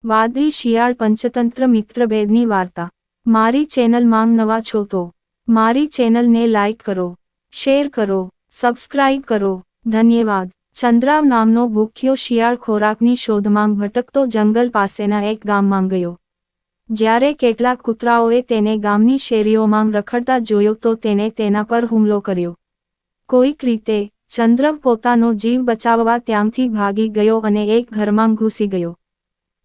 વાદળી શિયાળ પંચતંત્ર મિત્રભેદની વાર્તા। મારી ચેનલમાં નવા છો તો મારી ચેનલને લાઈક કરો, શેર કરો, સબસ્ક્રાઇબ કરો, ધન્યવાદ। ચંદ્રાવ નામનો ભૂખ્યો શિયાળ ખોરાકની શોધમાં ભટકતો જંગલ પાસેના એક ગામમાં ગયો। જ્યારે કેટલાક કૂતરાઓએ તેને ગામની શેરીઓમાં રખડતા જોયો તો તેણે તેના પર હુમલો કર્યો। કોઈક રીતે ચંદ્રવ પોતાનો જીવ બચાવવા ત્યાંથી ભાગી ગયો અને એક ઘરમાં ઘૂસી ગયો।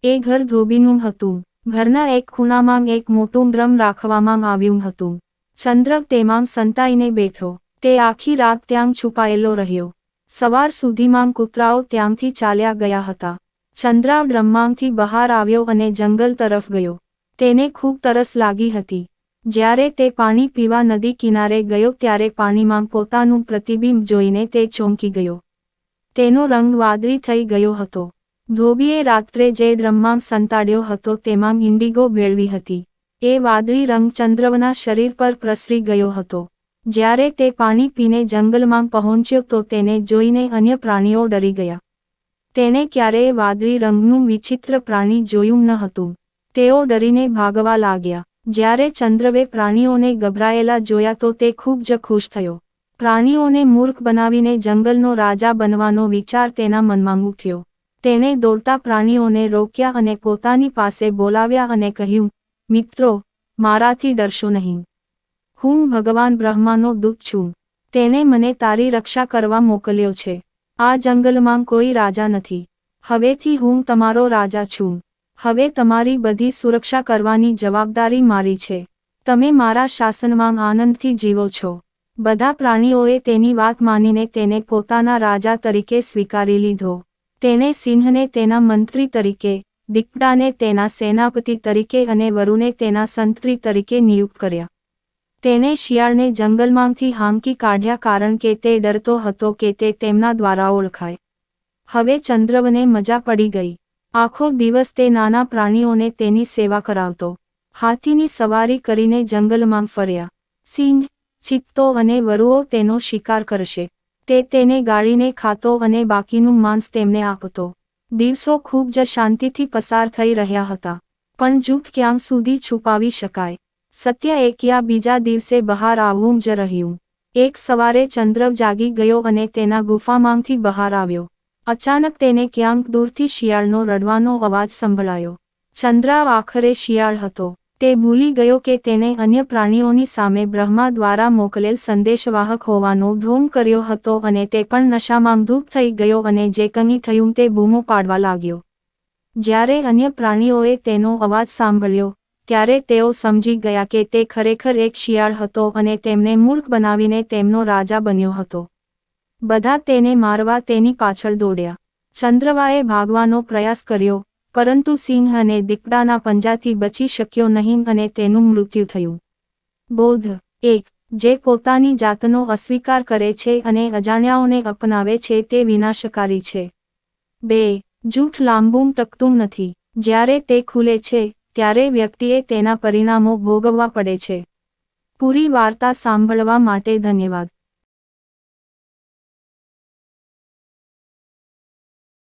એ ઘર ધોબીનું હતું। ઘરના એક ખૂણામાં એક મોટું ડ્રમ રાખવામાં આવ્યું હતું। ચંદ્રવ તેમાં સંતાઈને બેઠો। તે આખી રાત ત્યાં છુપાયેલો રહ્યો। સવાર સુધીમાં કૂતરાઓ ત્યાંથી ચાલ્યા ગયા હતા। ચંદ્રાવ ડ્રમમાંથી બહાર આવ્યો અને જંગલ તરફ ગયો। તેને ખૂબ તરસ લાગી હતી। જ્યારે તે પાણી પીવા નદી કિનારે ગયો ત્યારે પાણીમાં પોતાનું પ્રતિબિંબ જોઈને તે ચોંકી ગયો। તેનો રંગ વાદળી થઈ ગયો હતો। ધોબીએ રાત્રે જે ડ્રમમાં સંતાડ્યો હતો તેમાં ઇન્ડિગો ભેળવી હતી। એ વાદળી રંગ ચંદ્રવના શરીર પર પ્રસરી ગયો હતો। જ્યારે તે પાણી પીને જંગલમાં પહોંચ્યો તો તેને જોઈને અન્ય પ્રાણીઓ ડરી ગયા। તેણે ક્યારેય વાદળી રંગનું વિચિત્ર પ્રાણી જોયું ન હતું। તેઓ ડરીને ભાગવા લાગ્યા। જ્યારે ચંદ્રવે પ્રાણીઓને ગભરાયેલા જોયા તો તે ખૂબ જ ખુશ થયો। પ્રાણીઓને મૂર્ખ બનાવીને જંગલનો રાજા બનવાનો વિચાર તેના મનમાં ઉઠ્યો। તેણે દોડતા પ્રાણીઓને રોક્યા અને પોતાની પાસે બોલાવ્યા અને કહ્યું, મિત્રો, મારાથી ડરશો નહીં। હું ભગવાન બ્રહ્માનો દૂત છું। તેને મને તારી રક્ષા કરવા મોકલ્યો છે। આ જંગલમાં કોઈ રાજા નથી। હવેથી હું તમારો રાજા છું। હવે તમારી બધી સુરક્ષા કરવાની જવાબદારી મારી છે। તમે મારા શાસનમાં આનંદથી જીવો છો। બધા પ્રાણીઓએ તેની વાત માનીને તેને પોતાના રાજા તરીકે સ્વીકારી લીધો। તેણે સિંહને તેના મંત્રી તરીકે, દીપડાને તેના સેનાપતિ તરીકે અને વરુને તેના સંત્રી તરીકે નિયુક્ત કર્યા। તેણે શિયાળને જંગલમાંથી હાંકી કાઢ્યા કારણ કે તે ડરતો હતો કે તે તેમના દ્વારા ઓળખાય। હવે ચંદ્રવને મજા પડી ગઈ। આખો દિવસ તે નાના પ્રાણીઓને તેની સેવા કરાવતો। હાથીની સવારી કરીને જંગલમાં ફર્યા। સિંહ, ચિત્તો અને વરુઓ તેનો શિકાર કરશે। તે તેને ગાળીને ખાતો અને બાકીનું માંસ તેમને આપતો। દિવસો ખૂબ જ શાંતિથી પસાર થઈ રહ્યા હતા। પણ જૂઠ ક્યાં સુધી છુપાવી શકાય? સત્ય એક યા બીજા દિવસે બહાર આવવું જ રહ્યું। એક સવારે ચંદ્રવ જાગી ગયો અને તેના ગુફામાંથી બહાર આવ્યો। અચાનક તેને ક્યાંક દૂરથી શિયાળનો રડવાનો અવાજ સંભળાયો। ચંદ્રાવ આખરે શિયાળ હતો। તે ભૂલી ગયો કે તેણે અન્ય પ્રાણીઓની સામે બ્રહ્મા દ્વારા મોકલેલ સંદેશવાહક હોવાનો ઢોંગ કર્યો હતો અને તે પણ નશામાં ધૂત થઈ ગયો અને જે કંઈ થયું તે બૂમો પાડવા લાગ્યો। જ્યારે અન્ય પ્રાણીઓએ તેનો અવાજ સાંભળ્યો ત્યારે તેઓ સમજી ગયા કે તે ખરેખર એક શિયાળ હતો અને તેમને મૂર્ખ બનાવીને તેમનો રાજા બન્યો હતો। બધા તેને મારવા તેની પાછળ દોડ્યા। ચંદ્રવાએ ભાગવાનો પ્રયાસ કર્યો પરંતુ સિંહ અને દીપડાના પંજાથી બચી શક્યો નહીં અને તેનું મૃત્યુ થયું। બોધ 1. જે પોતાની જાતનો અસ્વીકાર કરે છે અને અજાણ્યાઓને અપનાવે છે તે વિનાશકારી છે। 2. જૂઠ લાંબુ ટકતું નથી। જ્યારે તે ખુલે છે ત્યારે વ્યક્તિએ તેના પરિણામો ભોગવવા પડે છે। પૂરી વાર્તા સાંભળવા માટે ધન્યવાદ।